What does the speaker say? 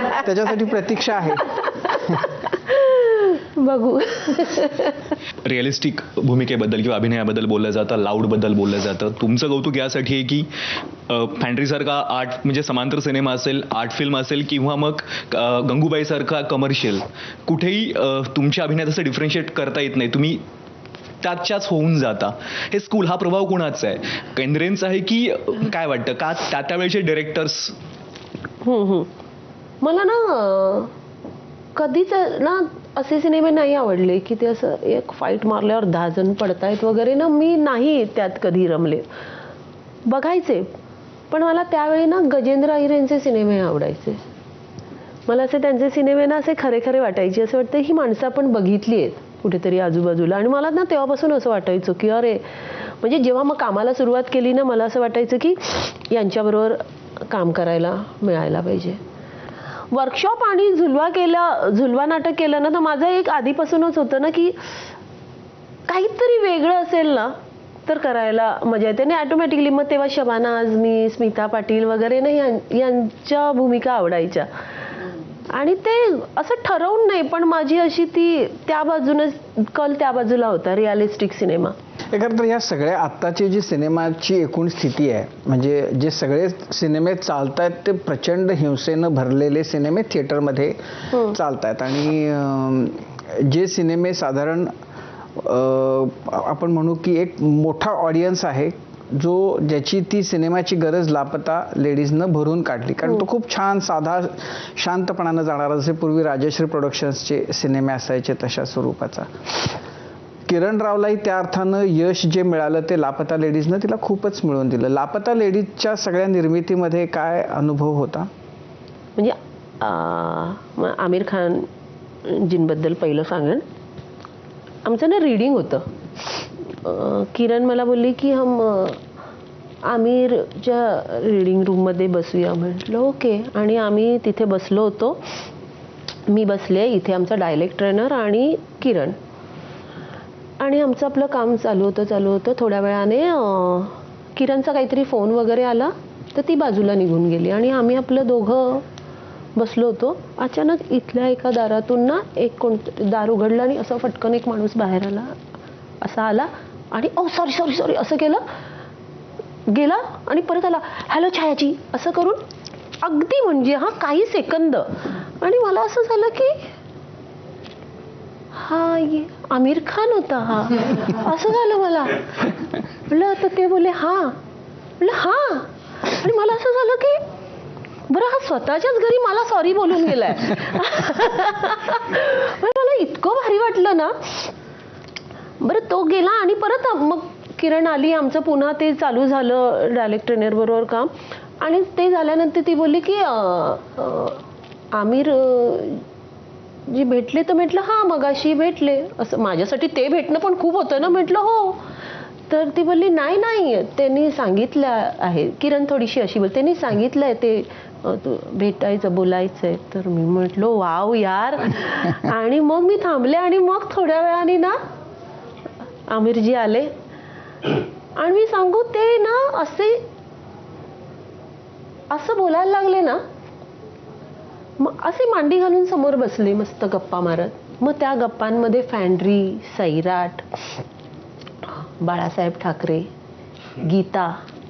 त्याच्यासाठी प्रतीक्षा आहे. बघू. रिअलिस्टिक भूमिकेबद्दल किंवा अभिनयाबद्दल बोललं जातं, लाऊडबद्दल बोललं जातं. तुमचं कौतुक यासाठी आहे की फॅन्ड्रीसारखा आर्ट म्हणजे समांतर सिनेमा असेल, आर्ट फिल्म असेल किंवा मग गंगूबाईसारखा कमर्शियल, कुठेही तुमच्या अभिनयात असं डिफरन्शिएट करता येत नाही, तुम्ही त्याच्याच होऊन जाता. हे स्कूल, हा प्रभाव कोणाचा आहे, केंद्रेंचा आहे की काय वाटतं, का त्यावेळेचे डिरेक्टर्स? मला ना कधीच ना असे सिनेमे नाही आवडले की ते असं एक फाईट मारल्यावर 10 जण पडतायत वगैरे ना, मी नाही त्यात कधी रमले. बघायचे, पण मला त्यावेळी ना गजेंद्र अहिर यांचे सिनेमे आवडायचे. मला असे त्यांचे सिनेमे ना असे खरे खरे वाटायचे. असं वाटतं ही माणसं आपण बघितली आहेत कुठेतरी आजूबाजूला. आणि मला ना तेव्हापासून असं वाटायचं की अरे, म्हणजे जेव्हा मग कामाला सुरुवात केली ना, मला असं वाटायचं की यांच्याबरोबर काम करायला मिळायला पाहिजे. वर्कशॉप आणि झुलवा नाटक केलं ना, तर माझं एक आधीपासूनच होतं ना की काहीतरी वेगळं असेल ना तर करायला मजा येते. आणि ऑटोमॅटिकली मग तेव्हा शबाना आझमी, स्मिता पाटील वगैरे ना यांच्या भूमिका आवडायच्या. आणि ते असं ठरवून नाही, पण माझी अशी ती त्या बाजूनच कल त्या बाजूला होता, रिअलिस्टिक सिनेमा. खरं तर या सगळ्या आत्ताची जी सिनेमाची एकूण स्थिती आहे, म्हणजे जे सगळे सिनेमे चालत आहेत ते प्रचंड हिंसेनं भरलेले सिनेमे थिएटरमध्ये चालत आहेत. आणि जे सिनेमे साधारण आपण म्हणू की एक मोठा ऑडियन्स आहे, ज्याची ती सिनेमाची गरज लापता लेडीजनं भरून काढली. कारण तो खूप छान साधा शांतपणानं जाणारा, जसे पूर्वी राजश्री प्रोडक्शन्सचे सिनेमे असायचे तशा स्वरूपाचा. किरण रावलाही त्या अर्थानं यश जे मिळालं ते लापता लेडीजनं तिला खूपच मिळवून दिलं. लापता लेडीजच्या सगळ्या निर्मितीमध्ये काय अनुभव होता? म्हणजे आमिर खान जींबद्दल पहिलं सांगेन. आमचं ना रीडिंग होतं. किरण मला बोलली की हम आमिरच्या रीडिंग रूममध्ये बसूया. म्हटलं ओके. आणि आम्ही तिथे बसलो होतो. मी बसले, इथे आमचा डायलेक्ट ट्रेनर आणि किरण. आणि आमचं आपलं काम चालू होतं. थोड्या वेळाने किरणचा काहीतरी फोन वगैरे आला, तर ती बाजूला निघून गेली. आणि आम्ही आपलं दोघं बसलो होतो. अचानक इथल्या एका दारातून ना दार उघडलं आणि असं फटकन एक माणूस बाहेर आला आणि ओ सॉरी असं केलं, गेला आणि परत आला, हॅलो छायाची असं करून, अगदी म्हणजे काही सेकंद. आणि मला असं झालं की हा आमिर खान होता हा, असं झालं मला. म्हटलं आता ते बोलले हा. म्हटलं हा. आणि मला असं झालं की बरं, हा स्वतःच्याच घरी मला सॉरी बोलून गेलाय. मला इतकं भारी वाटलं ना. बरं, तो गेला आणि परत मग किरण आली. आमचं पुन्हा ते चालू झालं डायलेक्ट ट्रेनर बरोबर काम. आणि ते झाल्यानंतर ती बोलली की आमिर जी भेटले, तर म्हटलं हा मगाशी भेटले. असं माझ्यासाठी ते भेटणं पण खूप होतं ना. म्हटलं हो. तर ती बोलली नाही, त्यांनी सांगितलं आहे. किरण थोडीशी अशी बोलते, त्यांनी सांगितलं आहे ते भेटायचं, बोलायचं आहे. तर मी म्हटलं वाव यार. आणि मग मी थांबले आणि मग थोड्या वेळाने ना आमिरजी आले. आणि मी सांगू, ते ना असं बोलायला लागले ना, मग असे मांडी घालून समोर बसले मस्त गप्पा मारत. मग त्या गप्पांमध्ये फॅन्ड्री, सैराट, बाळासाहेब ठाकरे, गीता,